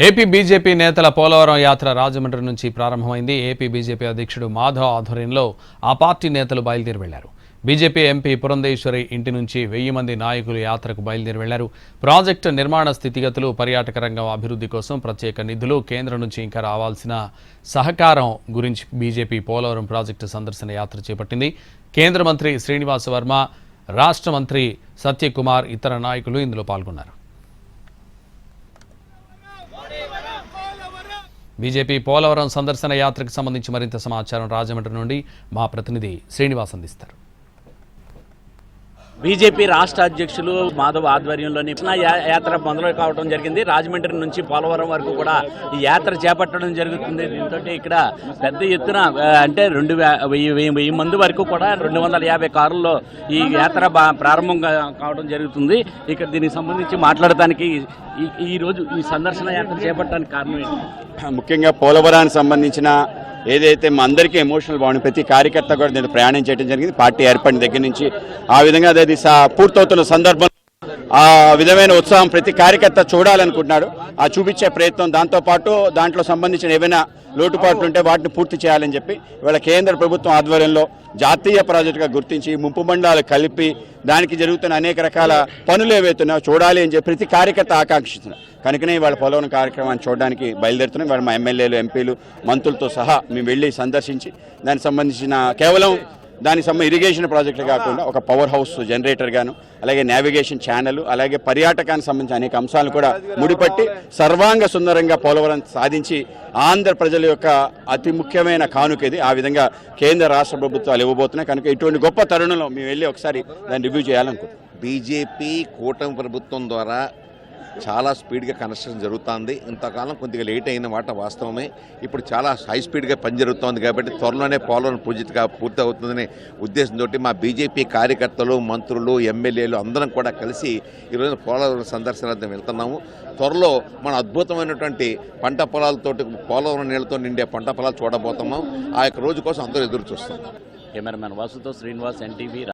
AP BJP నేతల పోలవరం యాత్ర రాజమండ్రి నుంచి ప్రారంభమైంది. ఏపీ బీజేపీ అధ్యక్షుడు మాధవ్ ఆధ్వర్యంలో ఆ పార్టీ నేతలు బయలుదేరి వెళ్లారు. బీజేపీ ఎంపీ పురంధేశ్వరి ఇంటి నుంచి 1000 మంది నాయకులు యాత్రకు బయలుదేరి వెళ్లారు. ప్రాజెక్టు నిర్మాణ స్థితిగతులు, పర్యాటక రంగం అభివృద్ధి కోసం ప్రత్యేక నిధులు, కేంద్రం నుంచి ఇంకా రావాల్సిన సహకారం గురించి బీజేపీ పోలవరం ప్రాజెక్టు సందర్శన యాత్ర చేపట్టింది. కేంద్ర మంత్రి శ్రీనివాస్ వర్మ, రాష్ట్ర మంత్రి సత్యకుమార్, ఇతర నాయకులు ఇందులో పాల్గొన్నారు. బీజేపీ పోలవరం సందర్శన యాత్రకు సంబంధించి మరింత సమాచారం రాజమండ్రి నుండి మా ప్రతినిధి శ్రీనివాస్ అందిస్తారు. బీజేపీ రాష్ట్ర అధ్యక్షులు మాధవ్ ఆధ్వర్యంలోని యాత్ర మొదలు కావడం జరిగింది. రాజమండ్రి నుంచి పోలవరం వరకు కూడా ఈ యాత్ర చేపట్టడం జరుగుతుంది. దీంతో ఇక్కడ పెద్ద ఎత్తున అంటే 1000 మంది వరకు కూడా 250 కారుల్లో ఈ యాత్ర ప్రారంభం కావడం జరుగుతుంది. ఇక్కడ దీనికి సంబంధించి మాట్లాడటానికి ఈ రోజు ఈ సందర్శన యాత్ర చేపట్టడానికి కారణం ఏంటి? ముఖ్యంగా పోలవరానికి సంబంధించిన ఏదైతే మా అందరికీ ఎమోషనల్ బాగుంది, ప్రతి కార్యకర్త కూడా నేను ప్రయాణం చేయడం జరిగింది. పార్టీ ఏర్పడిన దగ్గర నుంచి ఆ విధంగా అది పూర్తవుతున్న సందర్భంలో ఆ విధమైన ఉత్సాహం ప్రతి కార్యకర్త చూడాలనుకుంటున్నాడు. ఆ చూపించే ప్రయత్నం, దాంతోపాటు దాంట్లో సంబంధించిన ఏవైనా లోటుపాట్లు ఉంటే వాటిని పూర్తి చేయాలని చెప్పి ఇవాళ కేంద్ర ప్రభుత్వం ఆధ్వర్యంలో జాతీయ ప్రాజెక్టుగా గుర్తించి ముంపు మండలాలు కలిపి దానికి జరుగుతున్న అనేక రకాల పనులు ఏవైతున్నాయో చూడాలి అని చెప్పి ప్రతి కార్యకర్త ఆకాంక్షిస్తున్నారు. కనుకనే ఇవాళ పోలవరం కార్యక్రమాన్ని చూడడానికి బయలుదేరుతున్నాం. ఇవాళ మా ఎమ్మెల్యేలు, ఎంపీలు, మంత్రులతో సహా మేము వెళ్ళి సందర్శించి దానికి సంబంధించిన కేవలం ఇరిగేషన్ ప్రాజెక్టులు కాకుండా ఒక పవర్ హౌస్ జనరేటర్ గాను, అలాగే నావిగేషన్ ఛానల్, అలాగే పర్యాటకానికి సంబంధించిన అనేక అంశాలను కూడా ముడిపట్టి సర్వాంగ సుందరంగా పోలవరం సాధించి ఆంధ్ర ప్రజల యొక్క అతి ముఖ్యమైన కానుక ఇది. ఆ విధంగా కేంద్ర రాష్ట్ర ప్రభుత్వాలు ఇవ్వబోతున్నాయి. కనుక ఇటువంటి గొప్ప తరుణంలో మేము వెళ్ళి ఒకసారి దాన్ని రివ్యూ చేయాలనుకుంటున్నాం. బీజేపీ కూటమి ప్రభుత్వం ద్వారా చాలా స్పీడ్గా కన్స్ట్రక్షన్ జరుగుతుంది. ఇంతకాలం కొద్దిగా లేట్ అయిన మాట వాస్తవమే. ఇప్పుడు చాలా హై స్పీడ్గా పని జరుగుతోంది కాబట్టి త్వరలోనే పోలవరం పూర్తిగా పూర్తి అవుతుందనే ఉద్దేశంతో మా బీజేపీ కార్యకర్తలు, మంత్రులు, ఎమ్మెల్యేలు అందరం కూడా కలిసి ఈరోజు పోలవరం సందర్శనార్థం వెళ్తున్నాము. త్వరలో మన అద్భుతమైనటువంటి పంట పొలాలతోటి, పోలవరం నీళ్లతో నిండే పంట పొలాలు చూడబోతున్నాం. ఆ యొక్క రోజు కోసం అందరూ ఎదురు చూస్తున్నాం. కెమెరామెన్ వాసుతో శ్రీనివాస్, ఎన్టీవీ.